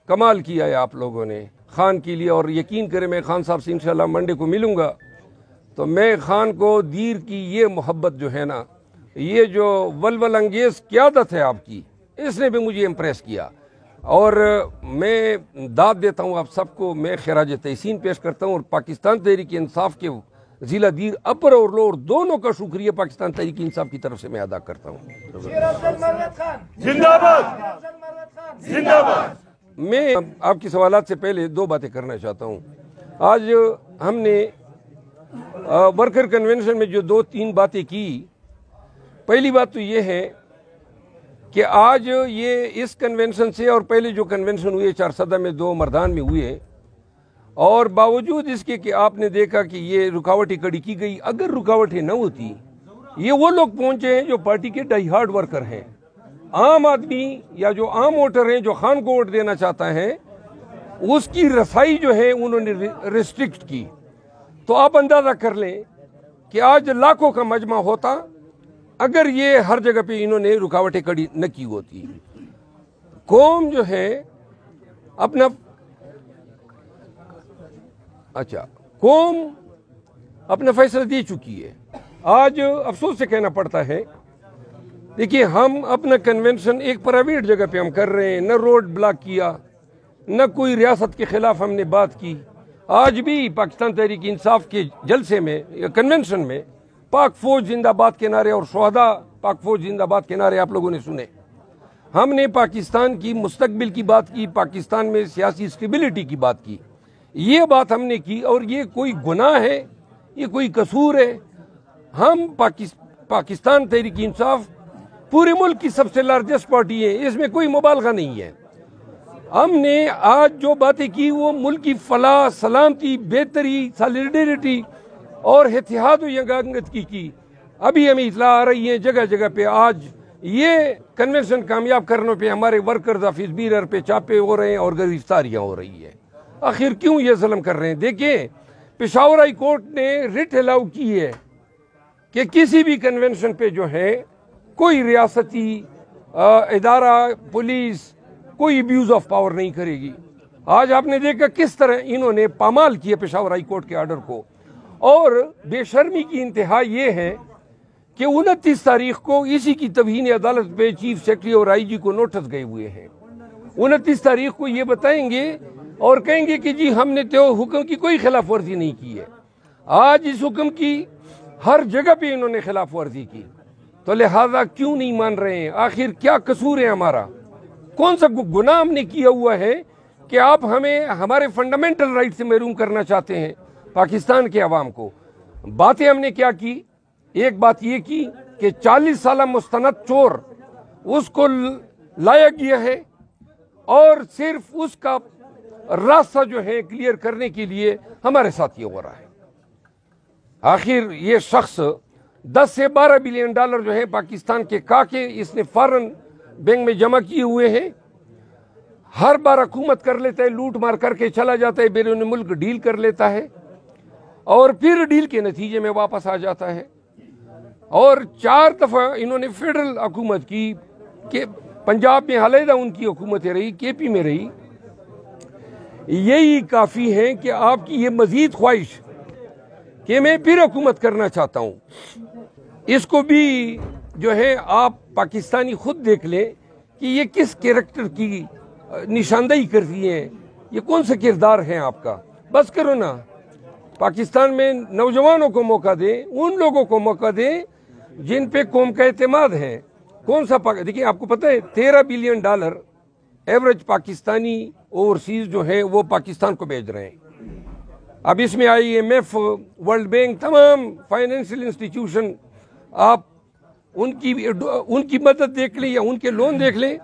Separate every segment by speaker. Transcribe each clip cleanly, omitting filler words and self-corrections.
Speaker 1: कमाल किया है आप लोगों ने खान के लिए, और यकीन करें मैं खान साहब से इंशाल्लाह मंडे को मिलूंगा तो मैं खान को दीर की ये मोहब्बत जो है ना, ये जो वलवल अंगेज क़यादत है आपकी, इसने भी मुझे इम्प्रेस किया। और मैं दाद देता हूँ आप सबको, मैं खिराज तहसीन पेश करता हूँ और पाकिस्तान तहरीक इंसाफ के ज़िला दीर अपर और लोअर दोनों का शुक्रिया पाकिस्तान तहरीक इंसाफ की तरफ से मैं अदा करता हूँ।
Speaker 2: जिंदाबाद जिंदाबाद।
Speaker 1: मैं आपकी सवालात से पहले दो बातें करना चाहता हूँ। आज हमने वर्कर कन्वेंशन में जो 2-3 बातें की, पहली बात तो ये है कि आज ये इस कन्वेंशन से और पहले जो कन्वेंशन हुए 4 सदा में 2 मर्दान में हुए, और बावजूद इसके कि आपने देखा कि ये रुकावटें खड़ी की गई, अगर रुकावटें न होती, ये वो लोग पहुंचे हैं जो पार्टी के डाई हार्ड वर्कर हैं, आम आदमी या जो आम वोटर हैं जो खान को वोट देना चाहता है, उसकी रसाई जो है उन्होंने रिस्ट्रिक्ट की। तो आप अंदाजा कर लें कि आज लाखों का मजमा होता अगर ये हर जगह पे इन्होंने रुकावटें खड़ी न की होती। कौम जो है अपना कौम अपना फैसला दे चुकी है। आज अफसोस से कहना पड़ता है, देखिए हम अपना कन्वेंशन एक प्राइवेट जगह पे हम कर रहे हैं, न रोड ब्लॉक किया, न कोई रियासत के खिलाफ हमने बात की। आज भी पाकिस्तान तहरीक इंसाफ के जलसे में, कन्वेंशन में, पाक फौज जिंदाबाद के नारे और शोहदा पाक फौज जिंदाबाद के नारे आप लोगों ने सुने। हमने पाकिस्तान की मुस्तकबिल की बात की, पाकिस्तान में सियासी स्टेबिलिटी की बात की, ये बात हमने की। और ये कोई गुनाह है, ये कोई कसूर है? हम पाकिस्तान तहरीक इंसाफ पूरे मुल्क की सबसे लार्जेस्ट पार्टी है, इसमें कोई मुबालगा नहीं है। हमने आज जो बातें की वो मुल्क की फलाह, सलामती, बेहतरी, सॉलिडरिटी और इत्तेहाद व यगांगत की। अभी हमें इतला आ रही है जगह जगह पे आज ये कन्वेंशन कामयाब करने पे हमारे वर्कर्स ऑफिस बीरर पे चापे हो रहे हैं और गिरफ्तारियां हो रही है। आखिर क्यों ये जुल्म कर रहे हैं? देखिए, पेशावर हाई कोर्ट ने रिट अलाउ की है कि किसी भी कन्वेंशन पे जो है कोई रियासती इदारा, पुलिस कोई अब्यूज ऑफ पावर नहीं करेगी। आज आपने देखा किस तरह इन्होंने पामाल किया पेशावर हाई कोर्ट के ऑर्डर को। और बेशर्मी की इंतहा ये है कि 29 तारीख को इसी की तवीहीन अदालत पे चीफ सेक्रेटरी और आईजी को नोटिस गए हुए हैं। 29 तारीख को ये बताएंगे और कहेंगे कि जी हमने तो हुक्म की कोई खिलाफ वर्जी नहीं की है। आज इस हुक्म की हर जगह पे इन्होंने खिलाफ वर्जी की, तो लिहाजा क्यों नहीं मान रहे हैं? आखिर क्या कसूर है हमारा? कौन सा गुनाह हमने किया हुआ है कि आप हमें हमारे फंडामेंटल राइट से महरूम करना चाहते हैं पाकिस्तान के अवाम को? बातें हमने क्या की? एक बात ये की कि 40 साल मुस्तनद चोर उसको लाया गया है और सिर्फ उसका रास्ता जो है क्लियर करने के लिए हमारे साथ ये हो रहा है। आखिर ये शख्स 10 से 12 बिलियन डॉलर जो है पाकिस्तान के काके इसने फॉरेन बैंक में जमा किए हुए हैं। हर बार हुकूमत कर लेता है, लूट मार करके चला जाता है, बैरून मुल्क डील कर लेता है और फिर डील के नतीजे में वापस आ जाता है। और 4 दफा इन्होंने फेडरल हुकूमत की कि पंजाब में अलहदा उनकी हुकूमतें रही, केपी में रही। यही काफ़ी है कि आपकी ये मजीद ख्वाहिश कि मैं फिर हुकूमत करना चाहता हूँ। इसको भी जो है आप पाकिस्तानी खुद देख लें कि ये किस कैरेक्टर की निशानदेही करती है, ये कौन सा किरदार है आपका। बस करो ना, पाकिस्तान में नौजवानों को मौका दें, उन लोगों को मौका दें जिन पे कौम का एतमाद है। कौन सा देखिए, आपको पता है 13 billion dollar average Pakistani overseas जो है वो पाकिस्तान को भेज रहे हैं। अब इसमें IMF, वर्ल्ड बैंक, तमाम फाइनेंशियल इंस्टीट्यूशन, आप उनकी मदद देख लें या उनके लोन देख लें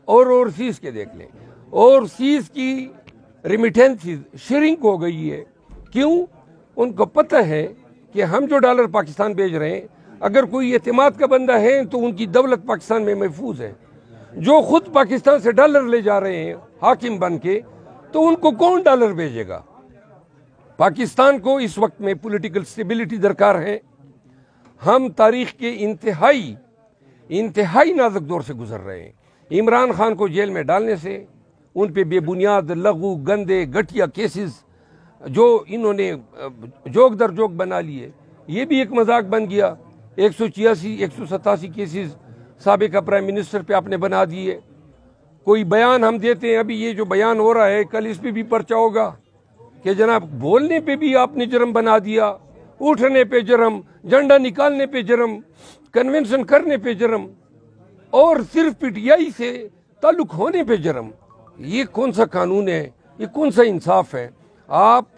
Speaker 1: और ओवरसीज के देख लें। ओवरसीज की रिमिटेंसीज श्रिंक हो गई है। क्यों? उनको पता है कि हम जो डॉलर पाकिस्तान भेज रहे हैं, अगर कोई एतमाद का बंदा है तो उनकी दौलत पाकिस्तान में महफूज है। जो खुद पाकिस्तान से डॉलर ले जा रहे हैं हाकिम बन के, तो उनको कौन डॉलर भेजेगा? पाकिस्तान को इस वक्त में पॉलिटिकल स्टेबिलिटी दरकार है। हम तारीख के इंतहाई नाजुक दौर से गुजर रहे हैं। इमरान खान को जेल में डालने से, उन पे बेबुनियाद लघु गंदे घटिया केसेस जो इन्होंने जोक दर जोक बना लिए, ये भी एक मजाक बन गया। 186 187 केसेस साबिका प्राइम मिनिस्टर पे आपने बना दिए। कोई बयान हम देते हैं, अभी ये जो बयान हो रहा है कल इस पे भी पर्चा होगा कि जनाब बोलने पे भी आपने जुर्म बना दिया, उठने पे जुर्म, झंडा निकालने पे जुर्म, कन्वेंशन करने पे जुर्म और सिर्फ पीटीआई से ताल्लुक होने पे जुर्म। ये कौन सा कानून है, ये कौन सा इंसाफ है? आप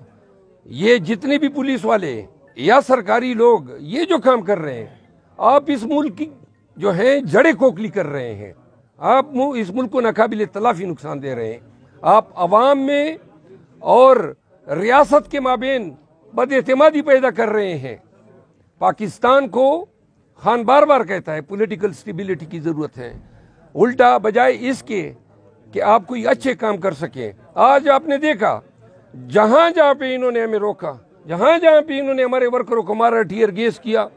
Speaker 1: ये जितने भी पुलिस वाले या सरकारी लोग ये जो काम कर रहे हैं, आप इस मुल्क की जो है जड़ें खोखली कर रहे हैं। आप इस मुल्क को नाकाबिले तलाफी नुकसान दे रहे हैं। आप अवाम में और रियासत के माबेन बदएतमादी पैदा कर रहे हैं। पाकिस्तान को खान बार बार कहता है पॉलिटिकल स्टेबिलिटी की ज़रूरत है, उल्टा बजाय इसके कि आप कोई अच्छे काम कर सकें। आज आपने देखा जहाँ जहाँ पे इन्होंने हमें रोका, जहाँ जहाँ पे इन्होंने हमारे वर्करों को मारा, टीयर गैस किया,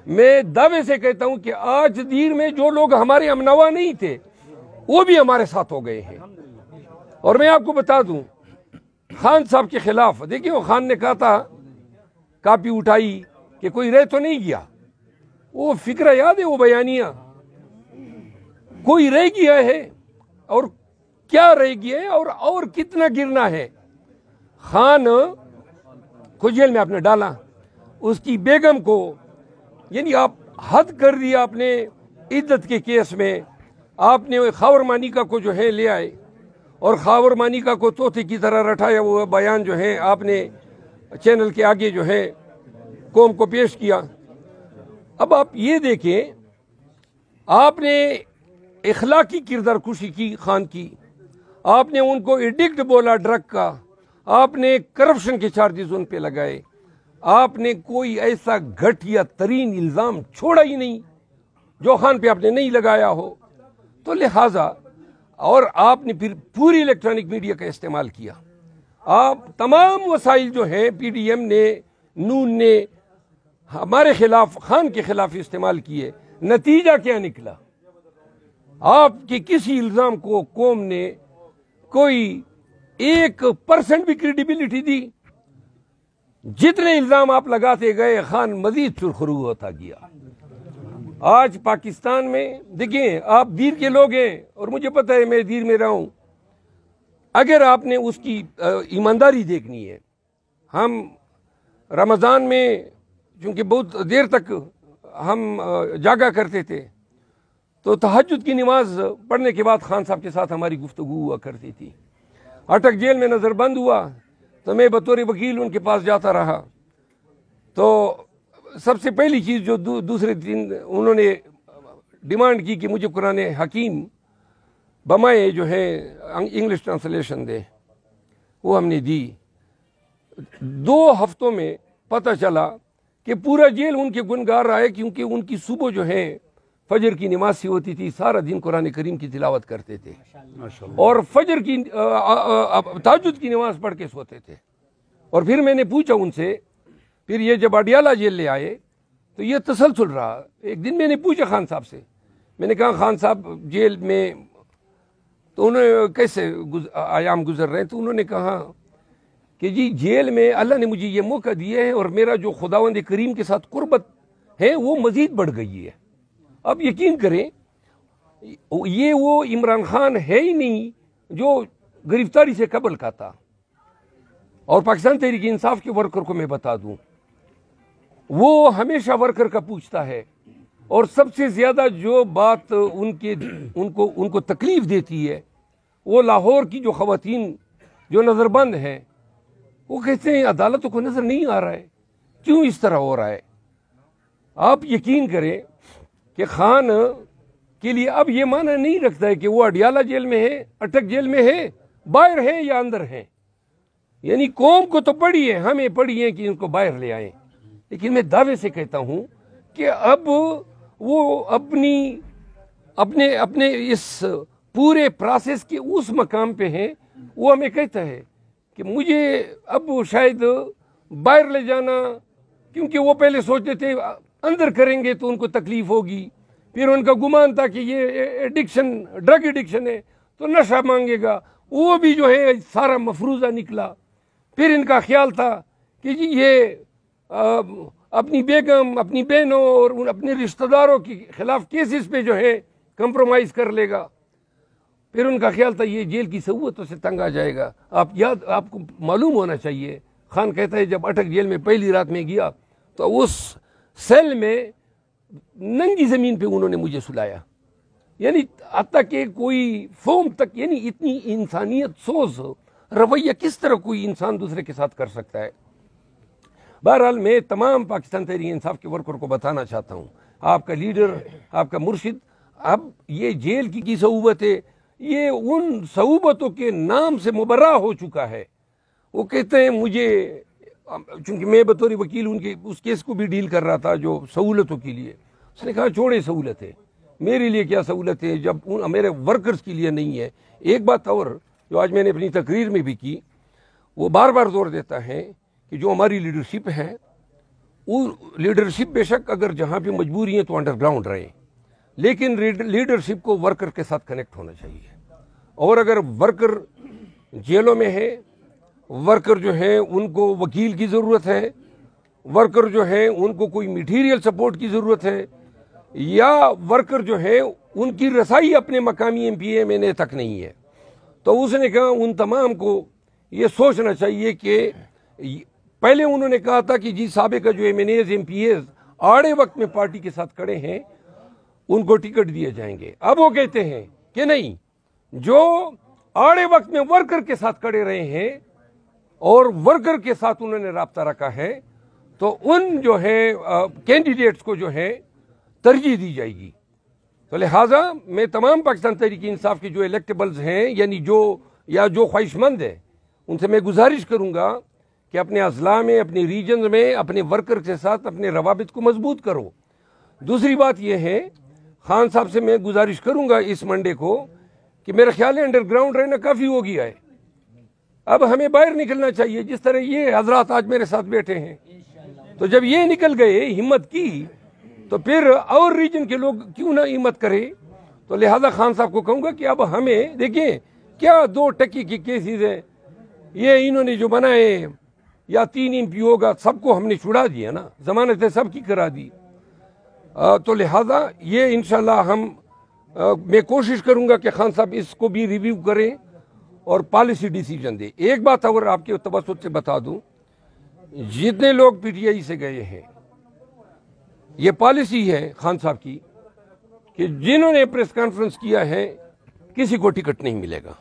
Speaker 1: मैं दावे से कहता हूं कि आज दीर में जो लोग हमारे हमनवा नहीं थे वो भी हमारे साथ हो गए हैं। और मैं आपको बता दूं, खान साहब के खिलाफ देखिए, वो खान ने कहा था, कापी उठाई कि कोई रह तो नहीं गया, वो फिक्र याद है, वो बयानिया, कोई रह गया है और क्या रह गया है और कितना गिरना है। खान को जेल में आपने डाला, उसकी बेगम को, यानी आप हद कर दिया आपने इद्दत के केस में। आपने खावर मानिका को जो है ले आए और खावर मानिका को तोते की तरह रटाया, वो बयान जो है आपने चैनल के आगे जो है कौम को पेश किया। अब आप ये देखें, आपने इखलाकी किरदार कुशी की खान की, आपने उनको एडिक्ट बोला ड्रग का, आपने करप्शन के चार्जेस उन पे लगाए, आपने कोई ऐसा घटिया तरीन इल्ज़ाम छोड़ा ही नहीं जो खान पे आपने नहीं लगाया हो। तो लिहाजा, और आपने फिर पूरी इलेक्ट्रॉनिक मीडिया का इस्तेमाल किया। आप तमाम वसाइल जो हैं पीडीएम ने, नून ने हमारे खिलाफ, खान के खिलाफ इस्तेमाल किए। नतीजा क्या निकला? आपके किसी इल्ज़ाम को कौम ने कोई 1% भी क्रेडिबिलिटी दी? जितने इल्जाम आप लगाते गए, खान मजीद सुरखरू होता गया। आज पाकिस्तान में देखिए, आप दीर के लोग हैं और मुझे पता है, मैं दीर में रहा हूं। अगर आपने उसकी ईमानदारी देखनी है, हम रमज़ान में चूँकि बहुत देर तक हम जागा करते थे, तो तहज्जुद की नमाज पढ़ने के बाद खान साहब के साथ हमारी गुफ्तगू हुआ करती थी। अटक जेल में नज़रबंद हुआ तो मैं बतौर वकील उनके पास जाता रहा। तो सबसे पहली चीज़ जो दूसरे दिन उन्होंने डिमांड की कि मुझे कुरान हकीम बमाए जो है इंग्लिश ट्रांसलेशन दे, वो हमने दी। 2 हफ्तों में पता चला कि पूरा जेल उनके गुन गा रहा है, क्योंकि उनकी सुबह जो है फजर की नमाज सी होती थी, सारा दिन कुरान करीम की तिलावत करते थे और फजर की तहज्जुद की नमाज पढ़ के सोते थे। और फिर मैंने पूछा उनसे, फिर ये जब अडियाला जेल ले आए तो ये तसलसल रहा। एक दिन मैंने पूछा खान साहब से, मैंने कहा खान साहब जेल में तो उन्होंने कैसे आयाम गुजर रहे हैं? तो उन्होंने कहा कि जी जेल में अल्लाह ने मुझे ये मौका दिया है और मेरा जो खुदावंद करीम के साथ कुर्बत है वो मजीद बढ़ गई है। अब यकीन करें, ये वो इमरान खान है ही नहीं जो गिरफ्तारी से कबल का था। और पाकिस्तान तहरीक इंसाफ के वर्कर को मैं बता दूं, वो हमेशा वर्कर का पूछता है और सबसे ज्यादा जो बात उनको तकलीफ देती है, वो लाहौर की जो खवातीन जो नजरबंद हैं, वो कहते हैं अदालतों को नजर नहीं आ रहा है, क्यों इस तरह हो रहा है। आप यकीन करें कि खान के लिए अब ये माना नहीं रखता है कि वो अडियाला जेल में है, अटक जेल में है, बाहर है या अंदर है। यानी कौम को तो पड़ी है, हमें पड़ी है कि इनको बाहर ले आए। लेकिन मैं दावे से कहता हूं कि अब वो अपने इस पूरे प्रोसेस के उस मकाम पे हैं, वो हमें कहता है कि मुझे अब शायद बाहर ले जाना, क्योंकि वो पहले सोचते थे अंदर करेंगे तो उनको तकलीफ होगी, फिर उनका गुमान था कि ये एडिक्शन, ड्रग एडिक्शन है तो नशा मांगेगा, वो भी जो है सारा मफरूज़ा निकला। फिर इनका ख्याल था कि जी ये अपनी बेगम, अपनी बहनों और अपने रिश्तेदारों के खिलाफ केसेस पे जो है कंप्रोमाइज़ कर लेगा। फिर उनका ख्याल था ये जेल की सहूलतों से तंग आ जाएगा। आपको मालूम होना चाहिए, खान कहता है जब अटक जेल में पहली रात में गया तो उस सेल में नंगी ज़मीन पे उन्होंने मुझे सुलाया, यानी हत्ता कि कोई फोम तक, यानी इतनी इंसानियत सोच रवैया किस तरह कोई इंसान दूसरे के साथ कर सकता है। बहरहाल मैं तमाम पाकिस्तान तहरीक इंसाफ के वर्कर को बताना चाहता हूँ, आपका लीडर, आपका मुर्शिद, अब ये जेल की सहूबत है, ये उन सहूबतों के नाम से मुबर्रा हो चुका है। वो कहते हैं मुझे, चूंकि मैं बतौर वकील उनके उस केस को भी डील कर रहा था जो सहूलतों के लिए, उसने कहा छोड़े सहूलत है, मेरे लिए क्या सहूलत है जब मेरे वर्कर्स के लिए नहीं है। एक बात और जो आज मैंने अपनी तकरीर में भी की, वो बार बार जोर देता है कि जो हमारी लीडरशिप है वो लीडरशिप बेशक अगर जहाँ पे मजबूरी है तो अंडरग्राउंड रहे, लेकिन लीडरशिप को वर्कर के साथ कनेक्ट होना चाहिए। और अगर वर्कर जेलों में है, वर्कर जो है उनको वकील की ज़रूरत है, वर्कर जो है उनको कोई मटीरियल सपोर्ट की ज़रूरत है, या वर्कर जो है उनकी रसाई अपने मकामी MPA तक नहीं है, तो उसने कहा उन तमाम को ये सोचना चाहिए कि पहले उन्होंने कहा था कि जी साबिक़ जो MNAs MPAs आड़े वक्त में पार्टी के साथ खड़े हैं उनको टिकट दिए जाएंगे। अब वो कहते हैं कि नहीं, जो आड़े वक्त में वर्कर के साथ खड़े रहे हैं और वर्कर के साथ उन्होंने राब्ता रखा है, तो उन जो है कैंडिडेट्स को जो है तरजीह दी जाएगी। तो लिहाजा मैं तमाम पाकिस्तान तहरीक इंसाफ के जो इलेक्टेबल्स हैं, यानी जो ख्वाहिशमंद है, उनसे मैं गुजारिश करूंगा कि अपने अजला में, अपने रीजन में, अपने वर्कर के साथ अपने रवाबित को मजबूत करो। दूसरी बात यह है, खान साहब से मैं गुजारिश करूंगा इस मंडे को कि मेरा ख्याल है अंडरग्राउंड रहना काफ़ी हो गया है, अब हमें बाहर निकलना चाहिए। जिस तरह ये हजरात आज मेरे साथ बैठे हैं, तो जब ये निकल गए, हिम्मत की, तो फिर और रीजन के लोग क्यों ना हिम्मत करें। तो लिहाजा खान साहब को कहूँगा कि अब हमें देखिए क्या 2 टक्के की केसेस है, ये इन्होंने जो बनाए, या 3 MPO का सबको हमने छुड़ा दिया ना, जमानतें सबकी करा दी। तो लिहाजा ये इंशाल्लाह मैं कोशिश करूंगा कि खान साहब इसको भी रिव्यू करें और पॉलिसी डिसीजन दे। एक बात और आपके तवज्जुह से बता दूं, जितने लोग PTI से गए हैं, ये पॉलिसी है खान साहब की कि जिन्होंने प्रेस कॉन्फ्रेंस किया है किसी को टिकट नहीं मिलेगा।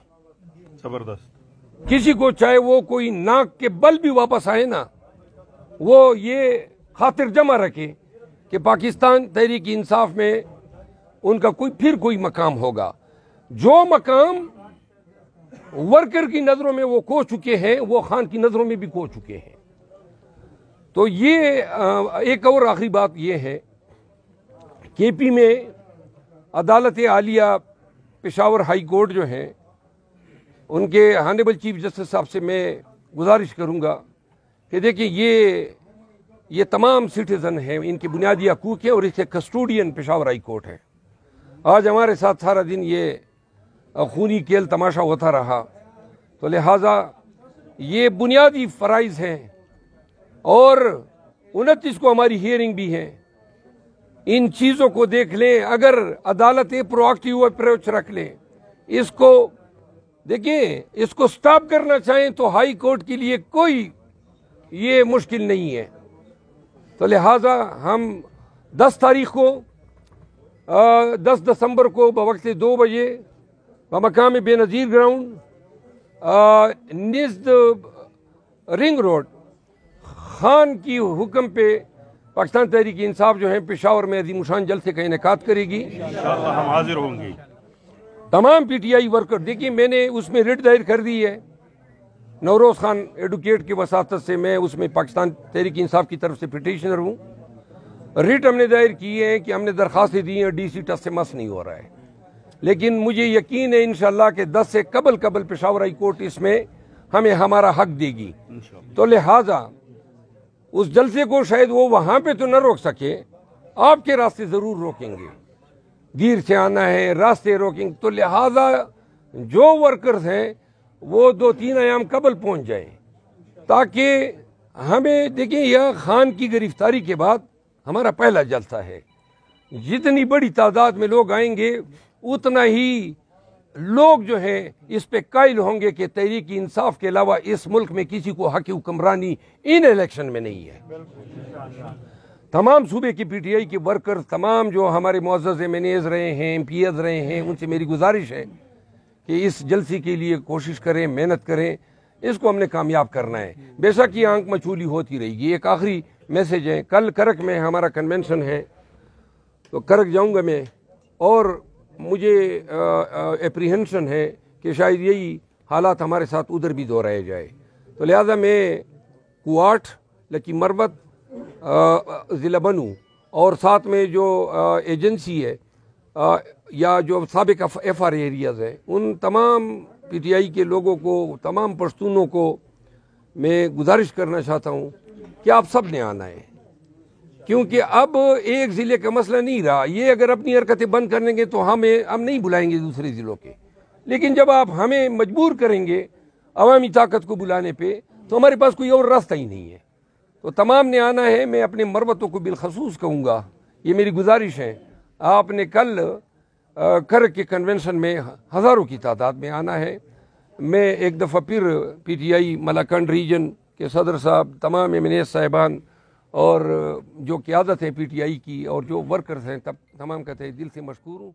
Speaker 2: जबरदस्त।
Speaker 1: किसी को, चाहे वो कोई नाक के बल भी वापस आए ना, वो ये खातिर जमा रखे कि पाकिस्तान तहरीक इंसाफ में उनका कोई मकाम होगा। जो मकाम वर्कर की नज़रों में वो खो चुके हैं, वो खान की नज़रों में भी खो चुके हैं। तो ये एक और आखिरी बात ये है, KP में अदालत आलिया पेशावर हाई कोर्ट जो है, उनके हानेबल चीफ जस्टिस साहब से मैं गुजारिश करूंगा कि देखिए ये तमाम सिटीज़न हैं, इनकी बुनियादी हकूक़ है और इसके कस्टोडियन पेशावर हाई कोर्ट है। आज हमारे साथ सारा दिन ये खूनी खेल तमाशा होता रहा, तो लिहाजा ये बुनियादी फ़राइज़ हैं और 29 को हमारी हियरिंग भी है। इन चीज़ों को देख लें, अगर अदालतें प्रोएक्टिव अप्रोच रख लें, इसको देखिए, इसको स्टॉप करना चाहें तो हाई कोर्ट के लिए कोई ये मुश्किल नहीं है। तो लिहाजा हम 10 तारीख को 10 दिसंबर को बवक्त 2 बजे बमकाम बेनज़ीर ग्राउंड निज़द रिंग रोड खान की हुक्म पे पाकिस्तान तहरीक इंसाफ जो है पेशावर में अज़ीमुशान जलसे का इनेकाद करेगी।
Speaker 2: इंशाअल्लाह हम हाजिर होंगे।
Speaker 1: तमाम PTI वर्कर, देखिए मैंने उसमें रिट दायर कर दी है, नौरोज़ खान एडवोकेट की वसातत से मैं उसमें पाकिस्तान तहरीक इंसाफ की तरफ से पिटिशनर हूँ। रिट हमने दायर की है कि हमने दरख्वास्तें दी हैं, DC टस से मस नहीं हो रहा है, लेकिन मुझे यकीन है इंशाअल्लाह के 10 से कबल पेशावर हाई कोर्ट इसमें हमें हमारा हक देगी। तो लिहाजा उस जलसे को शायद वो वहाँ पे तो न रोक सके, आपके रास्ते ज़रूर रोकेंगे, गिर से आना है, रास्ते रोकेंगे। तो लिहाजा जो वर्कर्स हैं वो 2-3 आयाम कबल पहुंच जाए, ताकि हमें देखिए यह खान की गिरफ्तारी के बाद हमारा पहला जलसा है। जितनी बड़ी तादाद में लोग आएंगे उतना ही लोग जो हैं इस पे कायल होंगे कि तहरीक इंसाफ के अलावा इस मुल्क में किसी को हक हुक्मरानी इन इलेक्शन में नहीं है। तमाम सूबे की पीटीआई के वर्कर्स, तमाम जो हमारे मुअज़्ज़ज़ एमएनएज़ रहे हैं, एमपीएज़ रहे हैं, उनसे मेरी गुजारिश है कि इस जलसे के लिए कोशिश करें, मेहनत करें, इसको हमने कामयाब करना है। बेशक ये आंख मचूली होती रहेगी। एक आखिरी मैसेज है, कल करक में हमारा कन्वेंशन है, तो करक जाऊंगा मैं, और मुझे एप्रीहेंशन है कि शायद यही हालात हमारे साथ उधर भी दोहराए जाए। तो लिहाजा मैं कुआठ, लकी मरबत, ज़िला बनू और साथ में जो एजेंसी है या जो साबिक FR एरियाज़ हैं, उन तमाम पीटीआई के लोगों को, तमाम पश्तूनों को मैं गुजारिश करना चाहता हूँ कि आप सब ने आना है, क्योंकि अब एक ज़िले का मसला नहीं रहा। ये अगर अपनी हरकतें बंद कर देंगे तो हम नहीं बुलाएंगे दूसरे ज़िलों के, लेकिन जब आप हमें मजबूर करेंगे अवामी ताकत को बुलाने पे, तो हमारे पास कोई और रास्ता ही नहीं है। तो तमाम ने आना है। मैं अपने मरबतों को बिलखसूस कहूँगा, ये मेरी गुजारिश है, आपने कल करक के कन्वेंशन में हज़ारों की तादाद में आना है। मैं एक दफ़ा फिर पीटीआई मलाकंड रीजन के सदर साहब, तमाम एमएनएज़ साहिबान और जो क़यादत है पीटीआई की और जो वर्कर्स हैं, तमाम का तहे दिल से मशकूर हूँ।